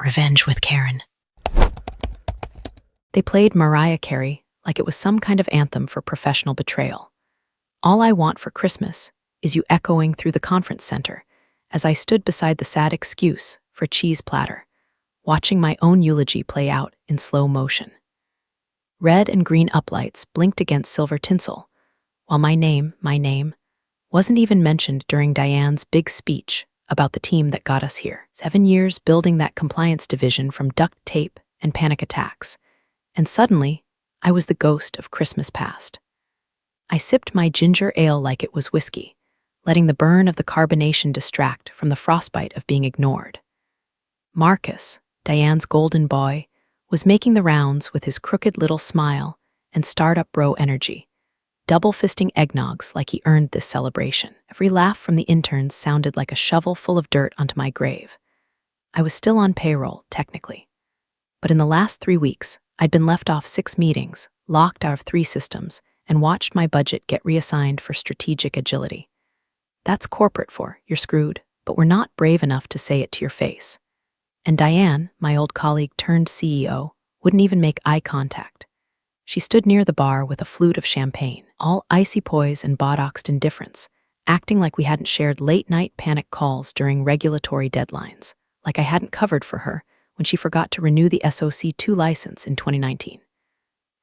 Revenge with Karen. They played Mariah Carey like it was some kind of anthem for professional betrayal. All I want for Christmas is you echoing through the conference center as I stood beside the sad excuse for cheese platter, watching my own eulogy play out in slow motion. Red and green uplights blinked against silver tinsel, while my name, wasn't even mentioned during Diane's big speech about the team that got us here. 7 years building that compliance division from duct tape and panic attacks. And suddenly, I was the ghost of Christmas past. I sipped my ginger ale like it was whiskey, letting the burn of the carbonation distract from the frostbite of being ignored. Marcus, Diane's golden boy, was making the rounds with his crooked little smile and startup bro energy, double-fisting eggnogs like he earned this celebration. Every laugh from the interns sounded like a shovel full of dirt onto my grave. I was still on payroll, technically. But in the last 3 weeks, I'd been left off 6 meetings, locked out of 3 systems, and watched my budget get reassigned for strategic agility. That's corporate for, you're screwed, but we're not brave enough to say it to your face. And Diane, my old colleague turned CEO, wouldn't even make eye contact. She stood near the bar with a flute of champagne, all icy poise and botoxed indifference, acting like we hadn't shared late-night panic calls during regulatory deadlines, like I hadn't covered for her when she forgot to renew the SOC2 license in 2019.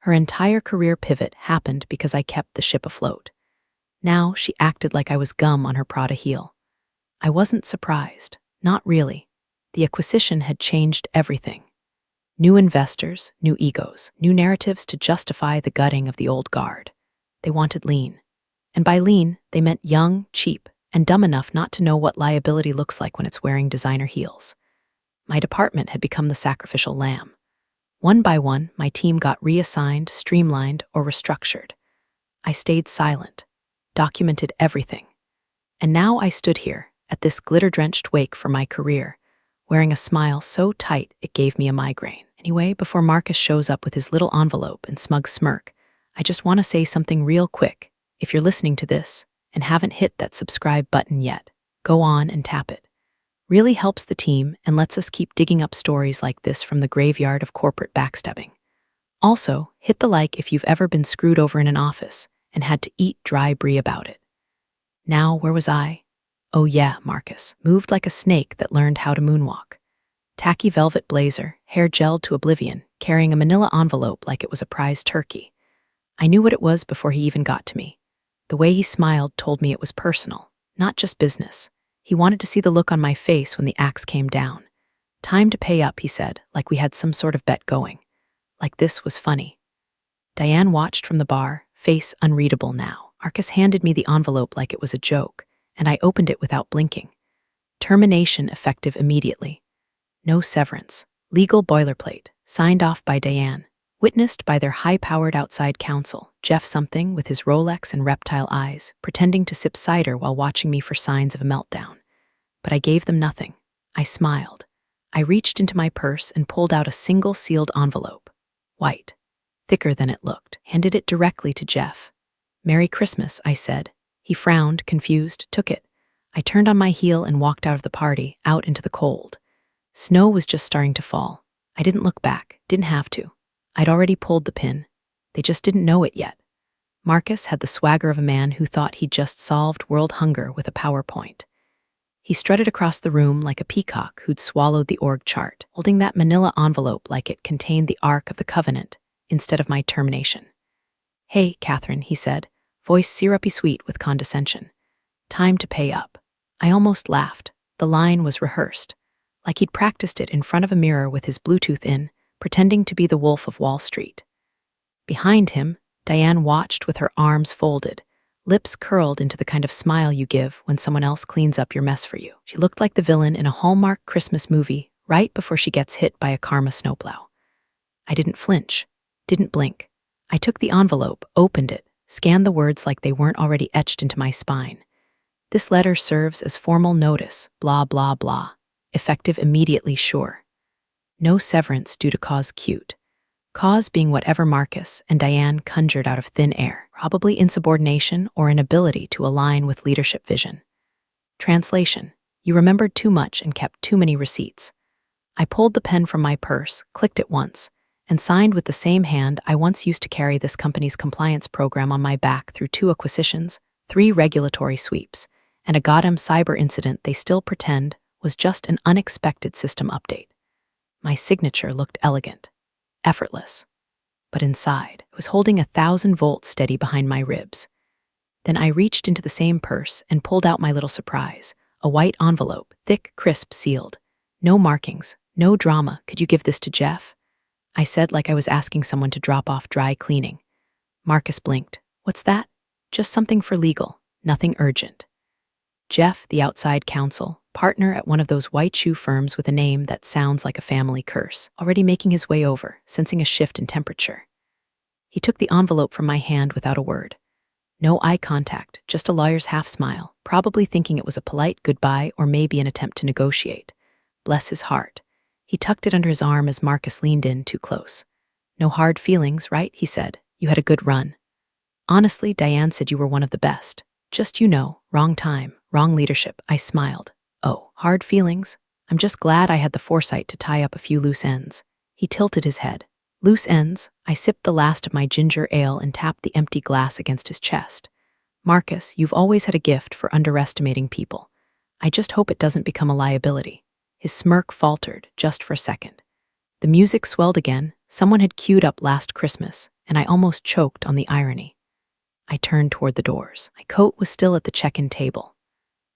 Her entire career pivot happened because I kept the ship afloat. Now she acted like I was gum on her Prada heel. I wasn't surprised, not really. The acquisition had changed everything. New investors, new egos, new narratives to justify the gutting of the old guard. They wanted lean. And by lean, they meant young, cheap, and dumb enough not to know what liability looks like when it's wearing designer heels. My department had become the sacrificial lamb. One by one, my team got reassigned, streamlined, or restructured. I stayed silent, documented everything. And now I stood here, at this glitter-drenched wake for my career, wearing a smile so tight it gave me a migraine. Anyway, before Marcus shows up with his little envelope and smug smirk, I just want to say something real quick. If you're listening to this and haven't hit that subscribe button yet, go on and tap it. Really helps the team and lets us keep digging up stories like this from the graveyard of corporate backstabbing. Also, hit the like if you've ever been screwed over in an office and had to eat dry brie about it. Now, where was I? Oh yeah, Marcus, moved like a snake that learned how to moonwalk. Tacky velvet blazer, hair gelled to oblivion, carrying a manila envelope like it was a prize turkey. I knew what it was before he even got to me. The way he smiled told me it was personal, not just business. He wanted to see the look on my face when the axe came down. Time to pay up, he said, like we had some sort of bet going. Like this was funny. Diane watched from the bar, face unreadable now. Marcus handed me the envelope like it was a joke, and I opened it without blinking. Termination effective immediately. No severance. Legal boilerplate, signed off by Diane, witnessed by their high-powered outside counsel, Jeff something with his Rolex and reptile eyes, pretending to sip cider while watching me for signs of a meltdown. But I gave them nothing. I smiled. I reached into my purse and pulled out a single sealed envelope. White. Thicker than it looked. Handed it directly to Jeff. "Merry Christmas," I said. He frowned, confused, took it. I turned on my heel and walked out of the party, out into the cold. Snow was just starting to fall. I didn't look back, didn't have to. I'd already pulled the pin. They just didn't know it yet. Marcus had the swagger of a man who thought he'd just solved world hunger with a PowerPoint. He strutted across the room like a peacock who'd swallowed the org chart, holding that manila envelope like it contained the Ark of the Covenant instead of my termination. "Hey, Catherine," he said, voice syrupy sweet with condescension. "Time to pay up." I almost laughed. The line was rehearsed, like he'd practiced it in front of a mirror with his Bluetooth in, pretending to be the Wolf of Wall Street. Behind him, Diane watched with her arms folded, lips curled into the kind of smile you give when someone else cleans up your mess for you. She looked like the villain in a Hallmark Christmas movie right before she gets hit by a karma snowplow. I didn't flinch, didn't blink. I took the envelope, opened it, scanned the words like they weren't already etched into my spine. "This letter serves as formal notice, blah, blah, blah. Effective immediately, sure. No severance due to cause cute. Cause being whatever Marcus and Diane conjured out of thin air, probably insubordination or inability to align with leadership vision. Translation: you remembered too much and kept too many receipts. I pulled the pen from my purse, clicked it once, and signed with the same hand I once used to carry this company's compliance program on my back through 2 acquisitions, 3 regulatory sweeps, and a goddamn cyber incident they still pretend was just an unexpected system update. My signature looked elegant, effortless, but inside, I was holding 1,000-volt steady behind my ribs. Then I reached into the same purse and pulled out my little surprise, a white envelope, thick, crisp, sealed. No markings, no drama. Could you give this to Jeff? I said like I was asking someone to drop off dry cleaning. Marcus blinked. What's that? Just something for legal, nothing urgent. Jeff, the outside counsel, partner at one of those white shoe firms with a name that sounds like a family curse, already making his way over, sensing a shift in temperature. He took the envelope from my hand without a word. No eye contact, just a lawyer's half-smile, probably thinking it was a polite goodbye or maybe an attempt to negotiate. Bless his heart. He tucked it under his arm as Marcus leaned in too close. No hard feelings, right? He said. You had a good run. Honestly, Diane said you were one of the best. Just wrong time, wrong leadership. I smiled. Oh, hard feelings? I'm just glad I had the foresight to tie up a few loose ends. He tilted his head. Loose ends? I sipped the last of my ginger ale and tapped the empty glass against his chest. Marcus, you've always had a gift for underestimating people. I just hope it doesn't become a liability. His smirk faltered, just for a second. The music swelled again. Someone had queued up Last Christmas, and I almost choked on the irony. I turned toward the doors. My coat was still at the check-in table.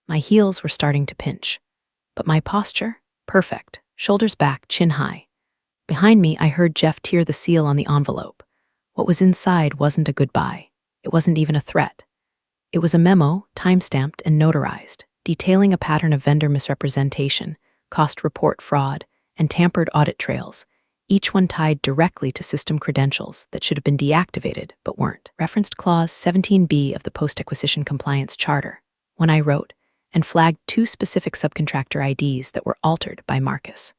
My heels were starting to pinch. But my posture? Perfect. Shoulders back, chin high. Behind me, I heard Jeff tear the seal on the envelope. What was inside wasn't a goodbye. It wasn't even a threat. It was a memo, time-stamped and notarized, detailing a pattern of vendor misrepresentation, cost report fraud, and tampered audit trails, each one tied directly to system credentials that should have been deactivated but weren't. Referenced Clause 17B of the Post-Acquisition Compliance Charter, when I wrote, and flagged 2 specific subcontractor IDs that were altered by Marcus.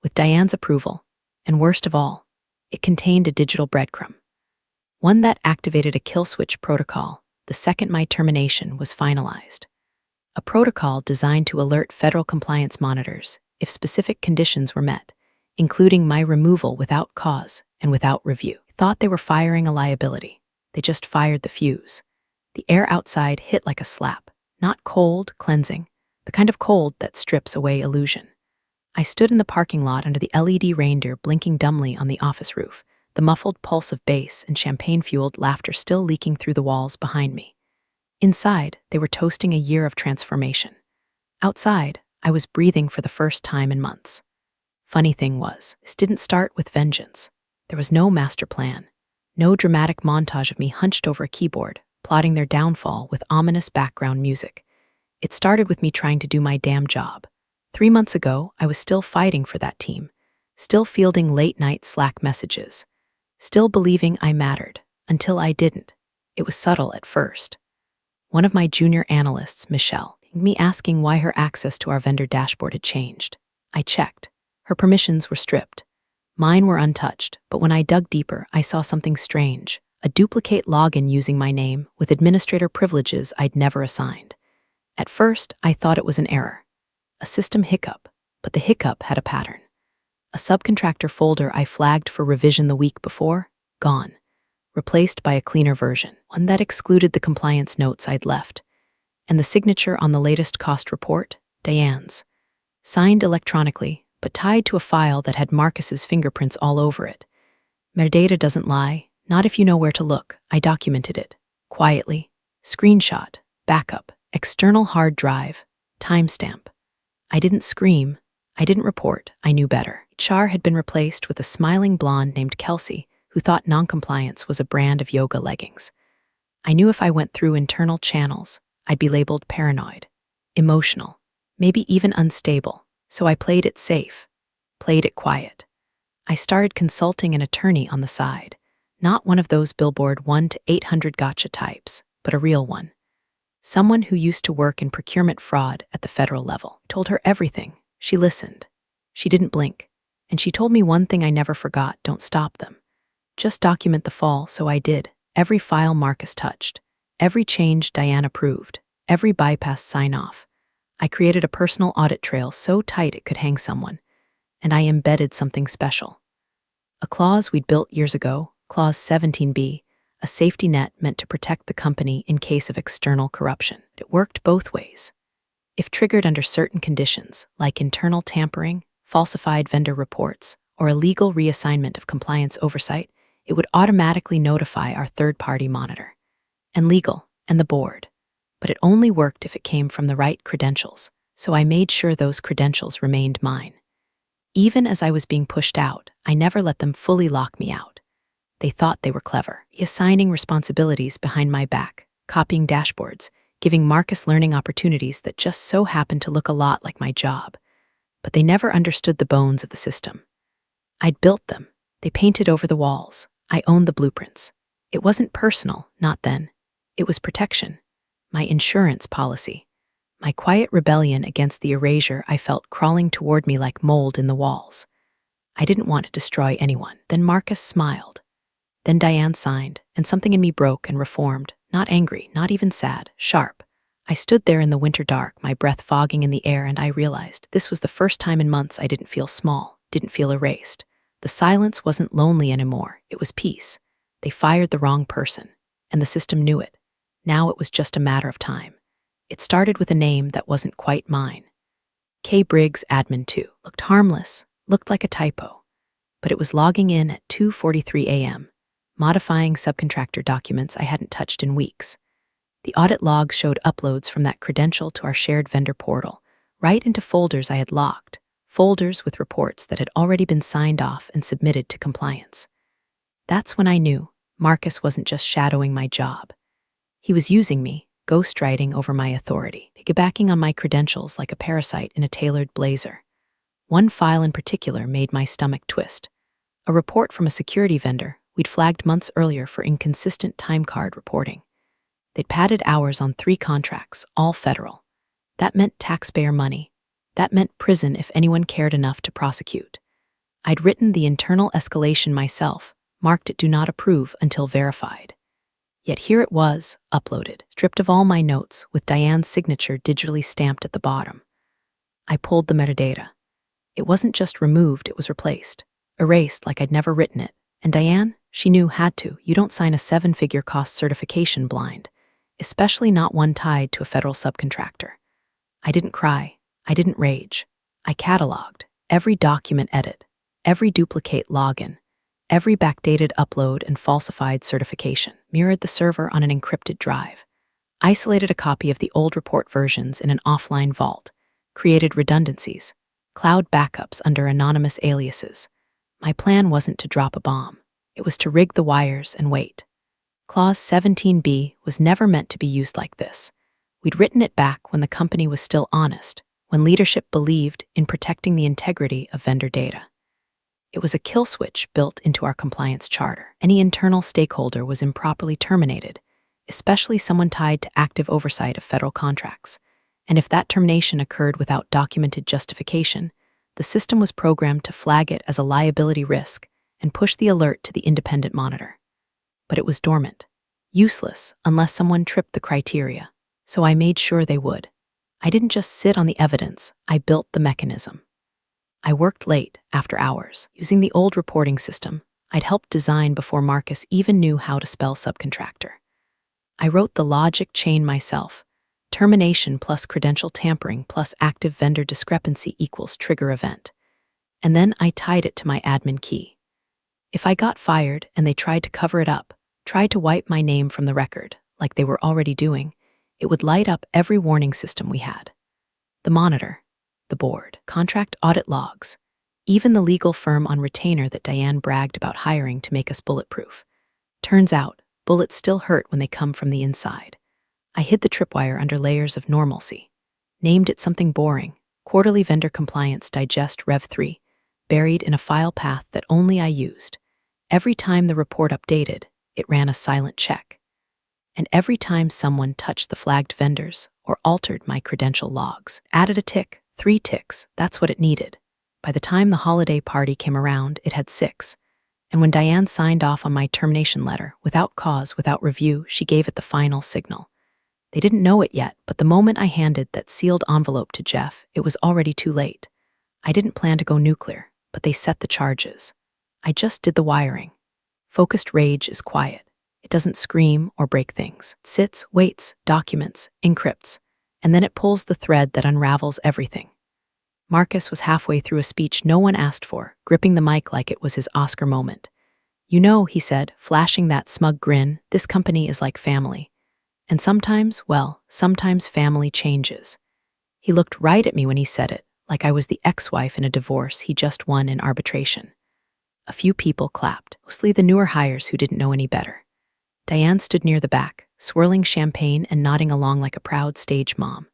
With Diane's approval, and worst of all, it contained a digital breadcrumb. One that activated a kill switch protocol the second my termination was finalized. A protocol designed to alert federal compliance monitors if specific conditions were met, including my removal without cause and without review. I thought they were firing a liability. They just fired the fuse. The air outside hit like a slap, not cold, cleansing, the kind of cold that strips away illusion. I stood in the parking lot under the LED reindeer blinking dumbly on the office roof, the muffled pulse of bass and champagne-fueled laughter still leaking through the walls behind me. Inside, they were toasting a year of transformation. Outside, I was breathing for the first time in months. Funny thing was, this didn't start with vengeance. There was no master plan, no dramatic montage of me hunched over a keyboard, plotting their downfall with ominous background music. It started with me trying to do my damn job. 3 months ago, I was still fighting for that team, still fielding late-night Slack messages, still believing I mattered, until I didn't. It was subtle at first. One of my junior analysts, Michelle, me asking why her access to our vendor dashboard had changed. I checked. Her permissions were stripped. Mine were untouched, but when I dug deeper, I saw something strange, a duplicate login using my name with administrator privileges I'd never assigned. At first, I thought it was an error, a system hiccup, but the hiccup had a pattern. A subcontractor folder I flagged for revision the week before, gone, replaced by a cleaner version, one that excluded the compliance notes I'd left. And the signature on the latest cost report, Diane's, signed electronically, but tied to a file that had Marcus's fingerprints all over it. Metadata doesn't lie, not if you know where to look. I documented it, quietly, screenshot, backup, external hard drive, timestamp. I didn't scream, I didn't report, I knew better. HR had been replaced with a smiling blonde named Kelsey, who thought noncompliance was a brand of yoga leggings. I knew if I went through internal channels, I'd be labeled paranoid, emotional, maybe even unstable, so I played it safe, played it quiet. I started consulting an attorney on the side, not one of those billboard 1 to 800 gotcha types, but a real one. Someone who used to work in procurement fraud at the federal level. I told her everything. She listened. She didn't blink. And she told me one thing I never forgot: don't stop them. Just document the fall, so I did. Every file Marcus touched, every change Diane approved, every bypass sign-off. I created a personal audit trail so tight it could hang someone. and I embedded something special. A clause we'd built years ago, Clause 17B, a safety net meant to protect the company in case of external corruption. It worked both ways. If triggered under certain conditions, like internal tampering, falsified vendor reports, or illegal reassignment of compliance oversight, it would automatically notify our third-party monitor, and legal, and the board. But it only worked if it came from the right credentials, so I made sure those credentials remained mine. Even as I was being pushed out, I never let them fully lock me out. They thought they were clever, assigning responsibilities behind my back, copying dashboards, giving Marcus learning opportunities that just so happened to look a lot like my job. But they never understood the bones of the system. I'd built them. They painted over the walls. I owned the blueprints. It wasn't personal, not then. It was protection. My insurance policy. My quiet rebellion against the erasure I felt crawling toward me like mold in the walls. I didn't want to destroy anyone. Then Marcus smiled. Then Diane signed, and something in me broke and reformed, not angry, not even sad, sharp. I stood there in the winter dark, my breath fogging in the air, and I realized this was the first time in months I didn't feel small, didn't feel erased. The silence wasn't lonely anymore, it was peace. They fired the wrong person, and the system knew it. Now it was just a matter of time. It started with a name that wasn't quite mine. K. Briggs Admin 2 looked harmless, looked like a typo, but it was logging in at 2:43 a.m., modifying subcontractor documents I hadn't touched in weeks. The audit log showed uploads from that credential to our shared vendor portal, right into folders I had locked, folders with reports that had already been signed off and submitted to compliance. That's when I knew Marcus wasn't just shadowing my job. He was using me, ghostwriting over my authority, piggybacking on my credentials like a parasite in a tailored blazer. One file in particular made my stomach twist. A report from a security vendor we'd flagged months earlier for inconsistent time card reporting. They'd padded hours on 3 contracts, all federal. That meant taxpayer money. That meant prison if anyone cared enough to prosecute. I'd written the internal escalation myself, marked it do not approve until verified. Yet here it was, uploaded, stripped of all my notes, with Diane's signature digitally stamped at the bottom. I pulled the metadata. It wasn't just removed, it was replaced. Erased like I'd never written it. And Diane, she knew, had to. You don't sign a 7-figure cost certification blind, especially not one tied to a federal subcontractor. I didn't cry. I didn't rage. I cataloged every document edit, every duplicate login, every backdated upload and falsified certification, mirrored the server on an encrypted drive, isolated a copy of the old report versions in an offline vault, created redundancies, cloud backups under anonymous aliases. My plan wasn't to drop a bomb. It was to rig the wires and wait. Clause 17B was never meant to be used like this. We'd written it back when the company was still honest, when leadership believed in protecting the integrity of vendor data. It was a kill switch built into our compliance charter. Any internal stakeholder was improperly terminated, especially someone tied to active oversight of federal contracts. And if that termination occurred without documented justification, the system was programmed to flag it as a liability risk and push the alert to the independent monitor. But it was dormant, useless unless someone tripped the criteria, so I made sure they would. I didn't just sit on the evidence, I built the mechanism. I worked late, after hours, using the old reporting system I'd helped design before Marcus even knew how to spell subcontractor. I wrote the logic chain myself. Termination plus credential tampering plus active vendor discrepancy equals trigger event. And then I tied it to my admin key. If I got fired and they tried to cover it up, tried to wipe my name from the record, like they were already doing, it would light up every warning system we had. The monitor, the board, contract audit logs, even the legal firm on retainer that Diane bragged about hiring to make us bulletproof. Turns out, bullets still hurt when they come from the inside. I hid the tripwire under layers of normalcy, named it something boring, Quarterly Vendor Compliance Digest Rev 3, buried in a file path that only I used. Every time the report updated, it ran a silent check. And every time someone touched the flagged vendors or altered my credential logs, added a tick, 3 ticks, that's what it needed. By the time the holiday party came around, it had 6. And when Diane signed off on my termination letter, without cause, without review, she gave it the final signal. They didn't know it yet, but the moment I handed that sealed envelope to Jeff, it was already too late. I didn't plan to go nuclear. but they set the charges. I just did the wiring. Focused rage is quiet. It doesn't scream or break things. It sits, waits, documents, encrypts, and then it pulls the thread that unravels everything. Marcus was halfway through a speech no one asked for, gripping the mic like it was his Oscar moment. "You know," he said, flashing that smug grin, "this company is like family. And sometimes, well, sometimes family changes." He looked right at me when he said it, like I was the ex-wife in a divorce he just won in arbitration. A few people clapped, mostly the newer hires who didn't know any better. Diane stood near the back, swirling champagne and nodding along like a proud stage mom.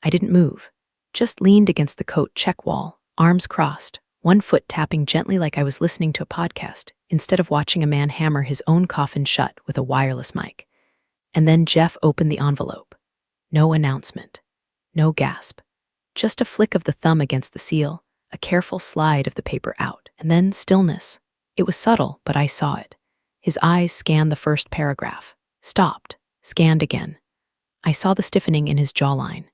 I didn't move, just leaned against the coat check wall, arms crossed, one foot tapping gently like I was listening to a podcast, instead of watching a man hammer his own coffin shut with a wireless mic. And then Jeff opened the envelope. No announcement. No gasp. Just a flick of the thumb against the seal, a careful slide of the paper out, and then stillness. It was subtle, but I saw it. His eyes scanned the first paragraph, stopped, scanned again. I saw the stiffening in his jawline,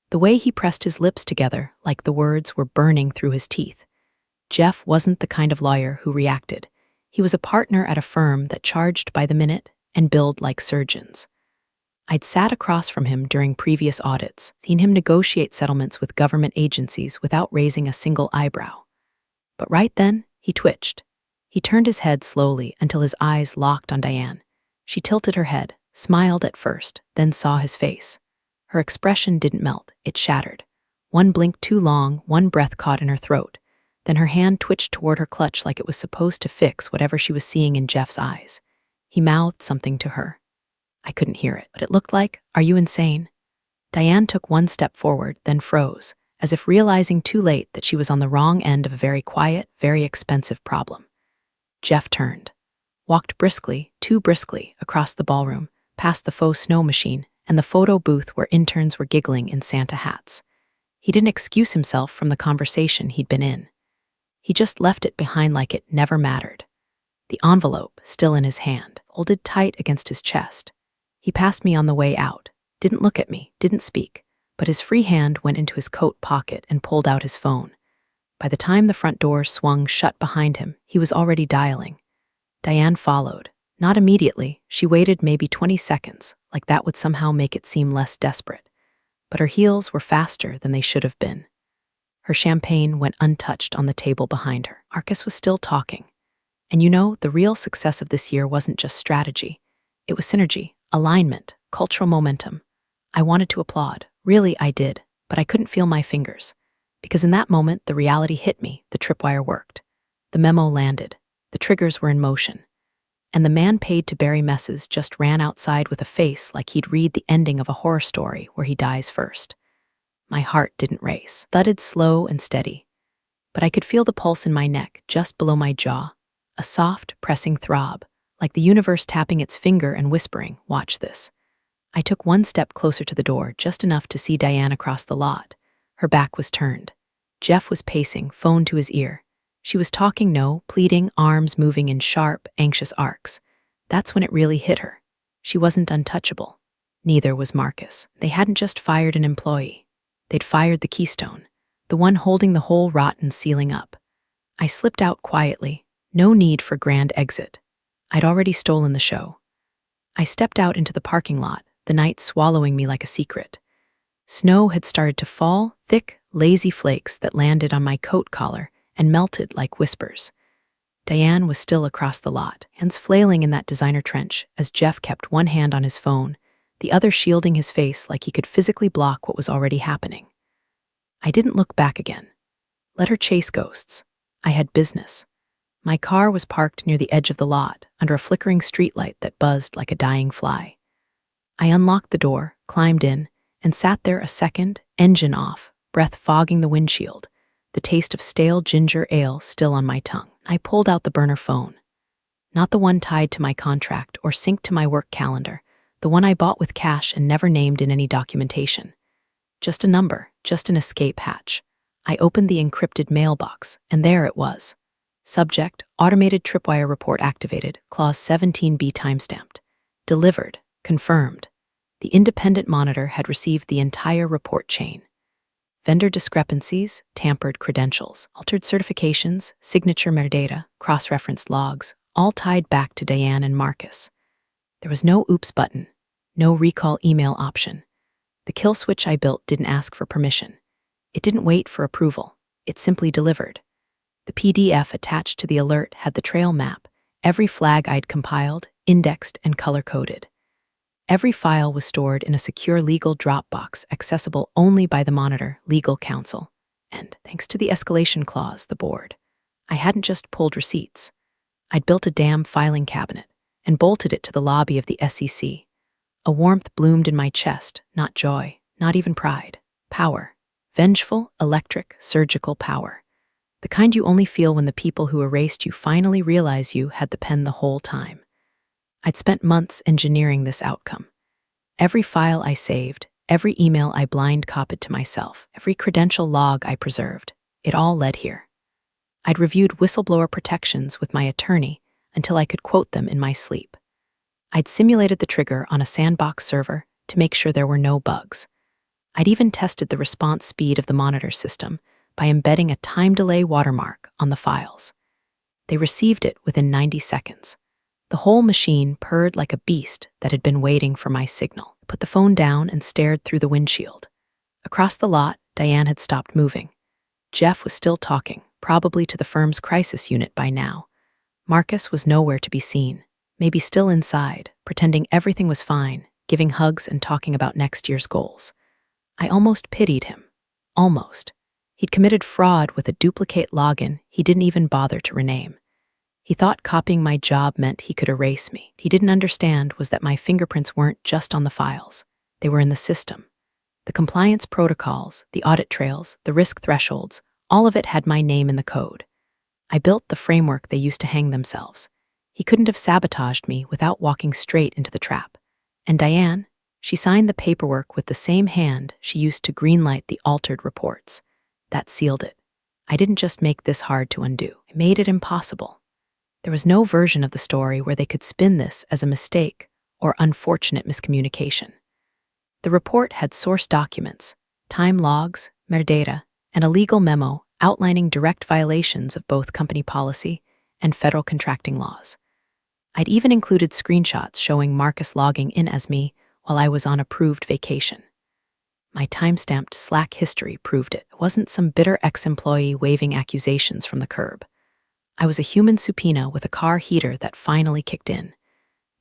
the way he pressed his lips together like the words were burning through his teeth. Jeff wasn't the kind of lawyer who reacted. He was a partner at a firm that charged by the minute and billed like surgeons. I'd sat across from him during previous audits, seen him negotiate settlements with government agencies without raising a single eyebrow. But right then, he twitched. He turned his head slowly until his eyes locked on Diane. She tilted her head, smiled at first, then saw his face. Her expression didn't melt, it shattered. One blink too long, one breath caught in her throat. Then her hand twitched toward her clutch like it was supposed to fix whatever she was seeing in Jeff's eyes. He mouthed something to her. I couldn't hear it, but it looked like, "Are you insane?" Diane took one step forward, then froze, as if realizing too late that she was on the wrong end of a very quiet, very expensive problem. Jeff turned, walked briskly, too briskly, across the ballroom, past the faux snow machine and the photo booth where interns were giggling in Santa hats. He didn't excuse himself from the conversation he'd been in. He just left it behind like it never mattered. The envelope, still in his hand, folded tight against his chest. He passed me on the way out, didn't look at me, didn't speak, but his free hand went into his coat pocket and pulled out his phone. By the time the front door swung shut behind him, he was already dialing. Diane followed. Not immediately, she waited maybe 20 seconds, like that would somehow make it seem less desperate. But her heels were faster than they should have been. Her champagne went untouched on the table behind her. Marcus was still talking. And you know, the real success of this year wasn't just strategy. It was synergy, alignment, cultural momentum. I wanted to applaud. Really, I did, but I couldn't feel my fingers. Because in that moment, the reality hit me. The tripwire worked. The memo landed. The triggers were in motion. And the man paid to bury messes just ran outside with a face like he'd read the ending of a horror story where he dies first. My heart didn't race, thudded slow and steady. But I could feel the pulse in my neck, just below my jaw, a soft, pressing throb, like the universe tapping its finger and whispering, "Watch this." I took one step closer to the door, just enough to see Diane across the lot. Her back was turned. Jeff was pacing, phone to his ear. She was talking, no, pleading, arms moving in sharp, anxious arcs. That's when it really hit her. She wasn't untouchable. Neither was Marcus. They hadn't just fired an employee. They'd fired the keystone, the one holding the whole rotten ceiling up. I slipped out quietly. No need for grand exit. I'd already stolen the show. I stepped out into the parking lot, the night swallowing me like a secret. Snow had started to fall, thick, lazy flakes that landed on my coat collar and melted like whispers. Diane was still across the lot, hands flailing in that designer trench as Jeff kept one hand on his phone, the other shielding his face like he could physically block what was already happening. I didn't look back again. Let her chase ghosts. I had business. My car was parked near the edge of the lot, under a flickering streetlight that buzzed like a dying fly. I unlocked the door, climbed in, and sat there a second, engine off, breath fogging the windshield, the taste of stale ginger ale still on my tongue. I pulled out the burner phone. Not the one tied to my contract or synced to my work calendar, the one I bought with cash and never named in any documentation. Just a number, just an escape hatch. I opened the encrypted mailbox, and there it was. Subject, automated tripwire report activated, clause 17B timestamped. Delivered, confirmed. The independent monitor had received the entire report chain. vendor discrepancies, tampered credentials, altered certifications, signature metadata, cross-referenced logs, all tied back to Diane and Marcus. There was no oops button, no recall email option. The kill switch I built didn't ask for permission. It didn't wait for approval. It simply delivered. The PDF attached to the alert had the trail map, every flag I'd compiled, indexed, and color-coded. Every file was stored in a secure legal Dropbox accessible only by the monitor, legal counsel. And, thanks to the escalation clause, the board, I hadn't just pulled receipts. I'd built a damn filing cabinet and bolted it to the lobby of the SEC. A warmth bloomed in my chest, not joy, not even pride. Power. Vengeful, electric, surgical power. The kind you only feel when the people who erased you finally realize you had the pen the whole time. I'd spent months engineering this outcome. Every file I saved, every email I blind copied to myself, every credential log I preserved, it all led here. I'd reviewed whistleblower protections with my attorney until I could quote them in my sleep. I'd simulated the trigger on a sandbox server to make sure there were no bugs. I'd even tested the response speed of the monitor system by embedding a time delay watermark on the files. They received it within 90 seconds. The whole machine purred like a beast that had been waiting for my signal. I put the phone down and stared through the windshield. Across the lot, Diane had stopped moving. Jeff was still talking, probably to the firm's crisis unit by now. Marcus was nowhere to be seen, maybe still inside, pretending everything was fine, giving hugs and talking about next year's goals. I almost pitied him. Almost. He'd committed fraud with a duplicate login he didn't even bother to rename. He thought copying my job meant he could erase me. He didn't understand was that my fingerprints weren't just on the files. They were in the system. The compliance protocols, the audit trails, the risk thresholds, all of it had my name in the code. I built the framework they used to hang themselves. He couldn't have sabotaged me without walking straight into the trap. And Diane, she signed the paperwork with the same hand she used to greenlight the altered reports. That sealed it. I didn't just make this hard to undo. I made it impossible. There was no version of the story where they could spin this as a mistake or unfortunate miscommunication. The report had source documents, time logs, metadata, and a legal memo outlining direct violations of both company policy and federal contracting laws. I'd even included screenshots showing Marcus logging in as me while I was on approved vacation. My time-stamped Slack history proved it. It wasn't some bitter ex-employee waving accusations from the curb. I was a human subpoena with a car heater that finally kicked in.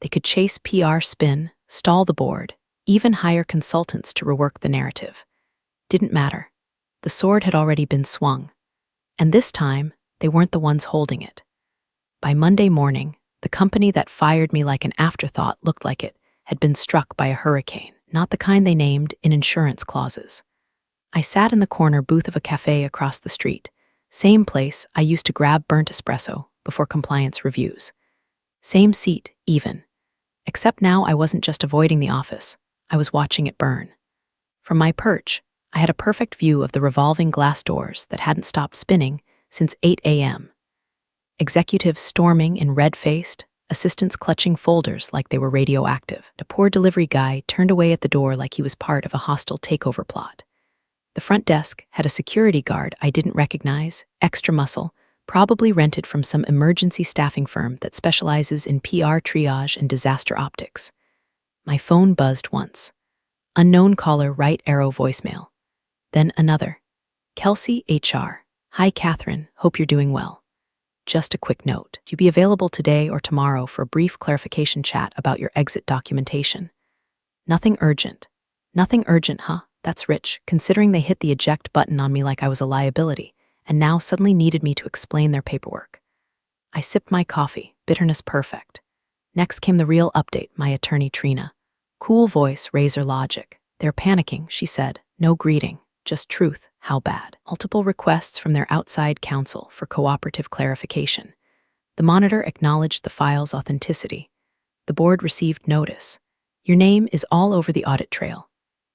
They could chase PR spin, stall the board, even hire consultants to rework the narrative. Didn't matter. The sword had already been swung. And this time, they weren't the ones holding it. By Monday morning, the company that fired me like an afterthought looked like it had been struck by a hurricane, not the kind they named in insurance clauses. I sat in the corner booth of a cafe across the street, same place I used to grab burnt espresso before compliance reviews. Same seat, even. Except now I wasn't just avoiding the office, I was watching it burn. From my perch, I had a perfect view of the revolving glass doors that hadn't stopped spinning since 8 a.m. Executives storming in red-faced, assistants clutching folders like they were radioactive. A poor delivery guy turned away at the door like he was part of a hostile takeover plot. The front desk had a security guard I didn't recognize, extra muscle, probably rented from some emergency staffing firm that specializes in PR triage and disaster optics. My phone buzzed once. Unknown caller, right arrow voicemail. Then another. Kelsey, HR. Hi, Catherine. Hope you're doing well. Just a quick note. You be available today or tomorrow for a brief clarification chat about your exit documentation. Nothing urgent. Nothing urgent, huh? That's rich, considering they hit the eject button on me like I was a liability, and now suddenly needed me to explain their paperwork. I sipped my coffee, bitterness perfect. Next came the real update, my attorney Trina. Cool voice, razor logic. They're panicking, she said. No greeting, just truth. How bad? Multiple requests from their outside counsel for cooperative clarification. The monitor acknowledged the file's authenticity. The board received notice. Your name is all over the audit trail.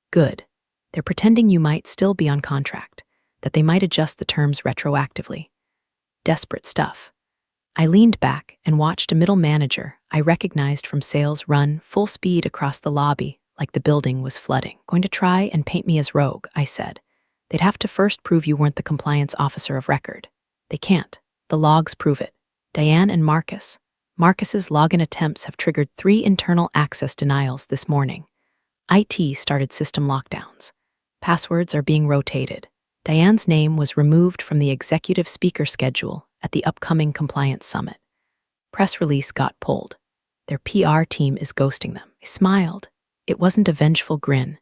Good. They're pretending you might still be on contract, that they might adjust the terms retroactively. Desperate stuff. I leaned back and watched a middle manager I recognized from sales run full speed across the lobby like the building was flooding. Going to try and paint me as rogue, I said. They'd have to first prove you weren't the compliance officer of record. They can't. The logs prove it. Diane and Marcus. Marcus's login attempts have triggered 3 internal access denials this morning. IT started system lockdowns. Passwords are being rotated. Diane's name was removed from the executive speaker schedule at the upcoming compliance summit. Press release got pulled. Their PR team is ghosting them. I smiled. It wasn't a vengeful grin.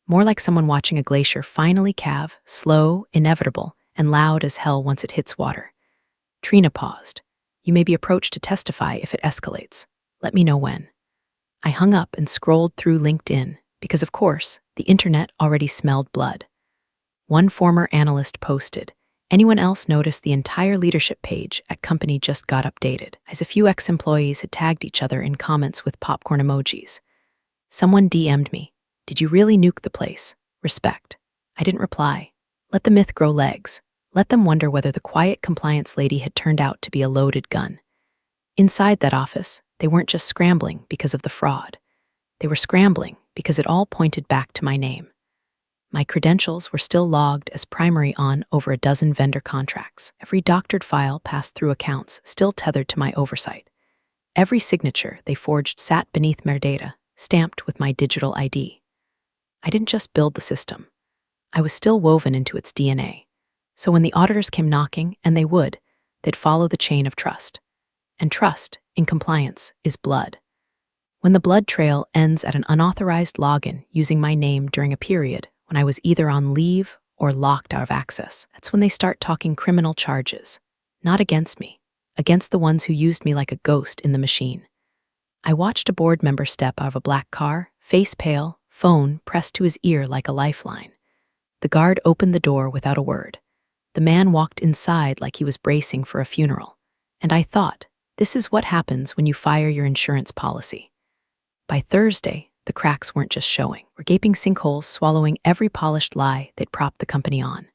More like someone watching a glacier finally calve, slow, inevitable, and loud as hell once it hits water. Trina paused. You may be approached to testify if it escalates. Let me know when. I hung up and scrolled through LinkedIn because, of course, the internet already smelled blood. One former analyst posted, anyone else notice the entire leadership page at company just got updated, as a few ex-employees had tagged each other in comments with popcorn emojis. Someone DM'd me, did you really nuke the place? Respect. I didn't reply. Let the myth grow legs. Let them wonder whether the quiet compliance lady had turned out to be a loaded gun. Inside that office, they weren't just scrambling because of the fraud. They were scrambling because it all pointed back to my name. My credentials were still logged as primary on over a dozen vendor contracts. Every doctored file passed through accounts still tethered to my oversight. Every signature they forged sat beneath my data, stamped with my digital ID. I didn't just build the system. I was still woven into its DNA. So when the auditors came knocking, and they would, they'd follow the chain of trust. And trust, in compliance, is blood. When the blood trail ends at an unauthorized login using my name during a period when I was either on leave or locked out of access, that's when they start talking criminal charges. Not against me, against the ones who used me like a ghost in the machine. I watched a board member step out of a black car, face pale, phone pressed to his ear like a lifeline. The guard opened the door without a word. The man walked inside like he was bracing for a funeral. And I thought, this is what happens when you fire your insurance policy. By Thursday, the cracks weren't just showing. Were gaping sinkholes swallowing every polished lie they'd propped the company on.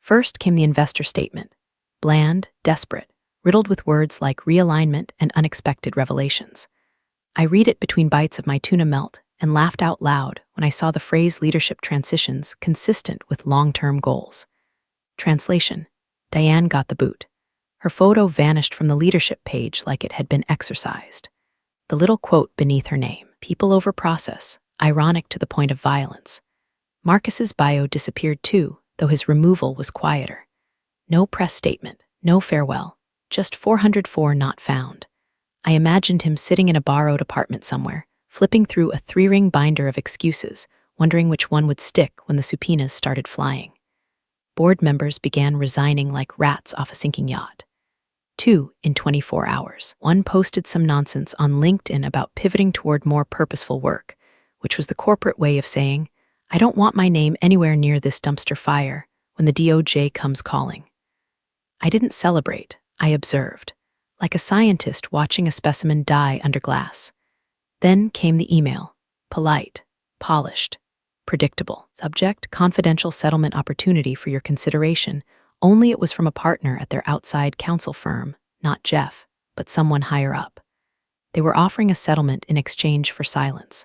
First came the investor statement. Bland, desperate, riddled with words like realignment and unexpected revelations. I read it between bites of my tuna melt and laughed out loud when I saw the phrase leadership transitions consistent with long-term goals. Translation: Diane got the boot. Her photo vanished from the leadership page like it had been exorcised. The little quote beneath her name, people over process, ironic to the point of violence. Marcus's bio disappeared too, though his removal was quieter. No press statement, no farewell, just 404 not found. I imagined him sitting in a borrowed apartment somewhere, flipping through a 3-ring binder of excuses, wondering which one would stick when the subpoenas started flying. Board members began resigning like rats off a sinking yacht. 2 in 24 hours. One posted some nonsense on LinkedIn about pivoting toward more purposeful work, which was the corporate way of saying, I don't want my name anywhere near this dumpster fire when the DOJ comes calling. I didn't celebrate, I observed, like a scientist watching a specimen die under glass. Then came the email, polite, polished, predictable. Subject, confidential settlement opportunity for your consideration. Only it was from a partner at their outside counsel firm, not Jeff, but someone higher up. They were offering a settlement in exchange for silence.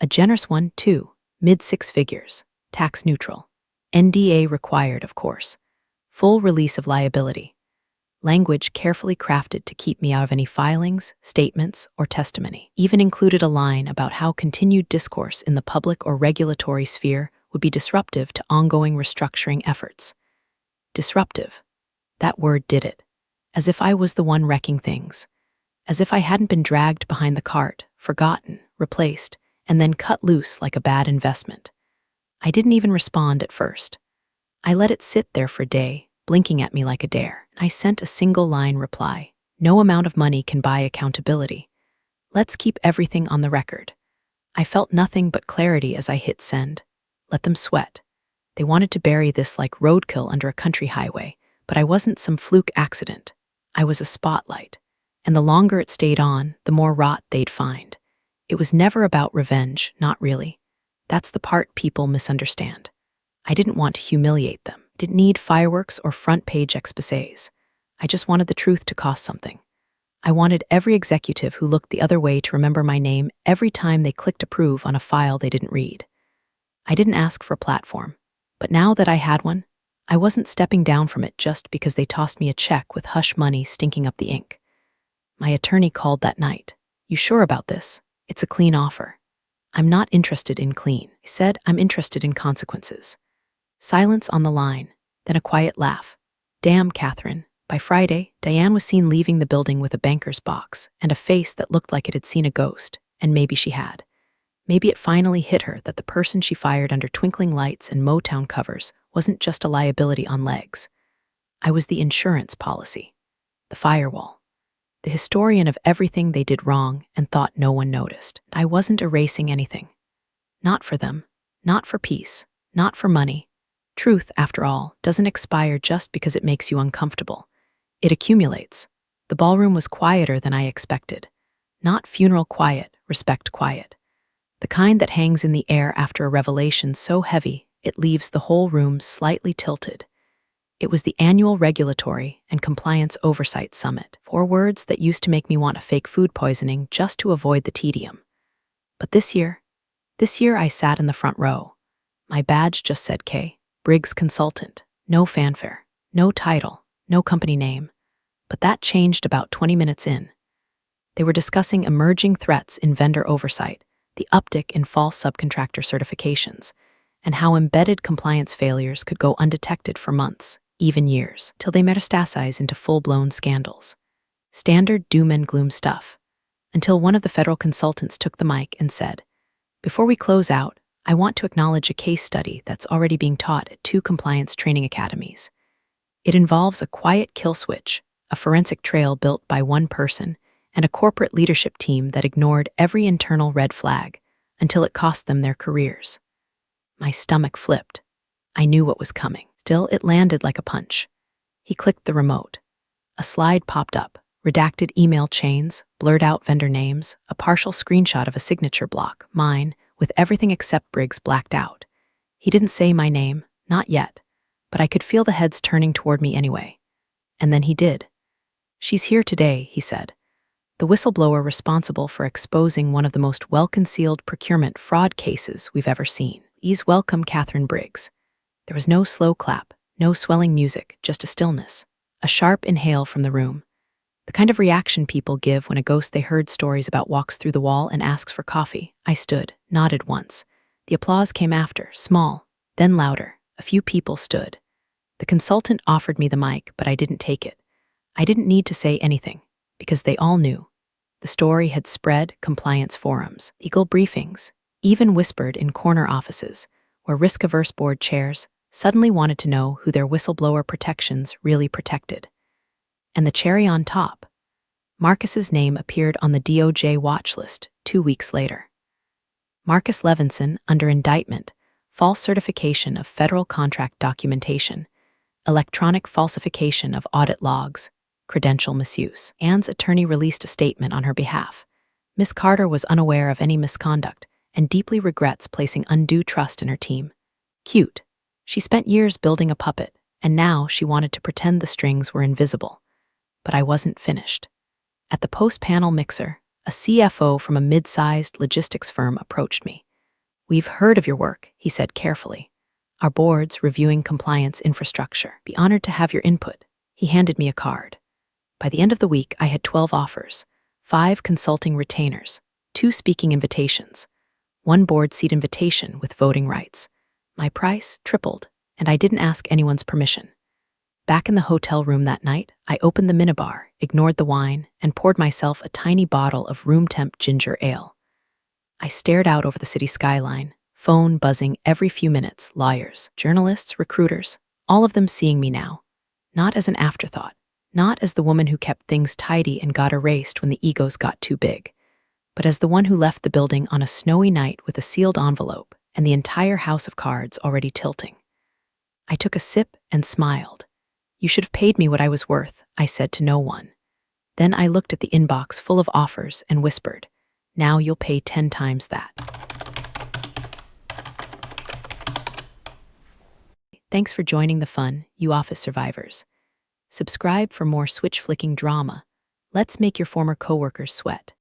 A generous one, too, mid-6 figures, tax neutral. NDA required, of course. Full release of liability. Language carefully crafted to keep me out of any filings, statements, or testimony. Even included a line about how continued discourse in the public or regulatory sphere would be disruptive to ongoing restructuring efforts. Disruptive. That word did it. As if I was the one wrecking things. As if I hadn't been dragged behind the cart, forgotten, replaced, and then cut loose like a bad investment. I didn't even respond at first. I let it sit there for a day, blinking at me like a dare. I sent a single-line reply. No amount of money can buy accountability. Let's keep everything on the record. I felt nothing but clarity as I hit send. Let them sweat. They wanted to bury this like roadkill under a country highway, but I wasn't some fluke accident. I was a spotlight. And the longer it stayed on, the more rot they'd find. It was never about revenge, not really. That's the part people misunderstand. I didn't want to humiliate them. Didn't need fireworks or front-page exposés. I just wanted the truth to cost something. I wanted every executive who looked the other way to remember my name every time they clicked approve on a file they didn't read. I didn't ask for a platform, But now that I had one, I wasn't stepping down from it just because they tossed me a check with hush money stinking up the ink. My attorney called that night. "You sure about this? It's a clean offer." "I'm not interested in clean," I said. "I'm interested in consequences." Silence on the line, then a quiet laugh. "Damn, Catherine." By Friday, Diane was seen leaving the building with a banker's box and a face that looked like it had seen a ghost, and maybe she had. Maybe it finally hit her that the person she fired under twinkling lights and Motown covers wasn't just a liability on legs. I was the insurance policy, the firewall, the historian of everything they did wrong and thought no one noticed. I wasn't erasing anything. Not for them, not for peace, not for money. Truth, after all, doesn't expire just because it makes you uncomfortable. It accumulates. The ballroom was quieter than I expected. Not funeral quiet, respect quiet. The kind that hangs in the air after a revelation so heavy it leaves the whole room slightly tilted. It was the annual Regulatory and Compliance Oversight Summit, 4 words that used to make me want a fake food poisoning just to avoid the tedium. But this year I sat in the front row. My badge just said K, Briggs Consultant, no fanfare, no title, no company name. But that changed about 20 minutes in. They were discussing emerging threats in vendor oversight, the uptick in false subcontractor certifications, and how embedded compliance failures could go undetected for months, even years, till they metastasize into full-blown scandals. Standard doom and gloom stuff. Until one of the federal consultants took the mic and said, "Before we close out, I want to acknowledge a case study that's already being taught at 2 compliance training academies. It involves a quiet kill switch, a forensic trail built by one person, and a corporate leadership team that ignored every internal red flag until it cost them their careers." My stomach flipped. I knew what was coming. Still, it landed like a punch. He clicked the remote. A slide popped up, redacted email chains, blurred out vendor names, a partial screenshot of a signature block, mine, with everything except Briggs blacked out. He didn't say my name, not yet, but I could feel the heads turning toward me anyway. And then he did. "She's here today," he said. "The whistleblower responsible for exposing one of the most well-concealed procurement fraud cases we've ever seen. Please welcome Catherine Briggs." There was no slow clap, no swelling music, just a stillness, a sharp inhale from the room. The kind of reaction people give when a ghost they heard stories about walks through the wall and asks for coffee. I stood, nodded once. The applause came after, small, then louder. A few people stood. The consultant offered me the mic, but I didn't take it. I didn't need to say anything, because they all knew. The story had spread compliance forums, legal briefings, even whispered in corner offices, where risk-averse board chairs suddenly wanted to know who their whistleblower protections really protected. And the cherry on top, Marcus's name appeared on the DOJ watch list 2 weeks later. Marcus Levinson, under indictment, false certification of federal contract documentation, electronic falsification of audit logs, credential misuse. Anne's attorney released a statement on her behalf. Miss Carter was unaware of any misconduct and deeply regrets placing undue trust in her team. Cute. She spent years building a puppet, and now she wanted to pretend the strings were invisible. But I wasn't finished. At the post-panel mixer, a CFO from a mid-sized logistics firm approached me. "We've heard of your work," he said carefully. "Our board's reviewing compliance infrastructure. Be honored to have your input." He handed me a card. By the end of the week, I had 12 offers, 5 consulting retainers, 2 speaking invitations, 1 board seat invitation with voting rights. My price tripled, and I didn't ask anyone's permission. Back in the hotel room that night, I opened the minibar, ignored the wine, and poured myself a tiny bottle of room-temp ginger ale. I stared out over the city skyline, phone buzzing every few minutes, lawyers, journalists, recruiters, all of them seeing me now. Not as an afterthought, not as the woman who kept things tidy and got erased when the egos got too big, but as the one who left the building on a snowy night with a sealed envelope and the entire house of cards already tilting. I took a sip and smiled. "You should have paid me what I was worth," I said to no one. Then I looked at the inbox full of offers and whispered, "Now you'll pay 10 times that." Thanks for joining the fun, you office survivors. Subscribe for more switch-flicking drama. Let's make your former coworkers sweat.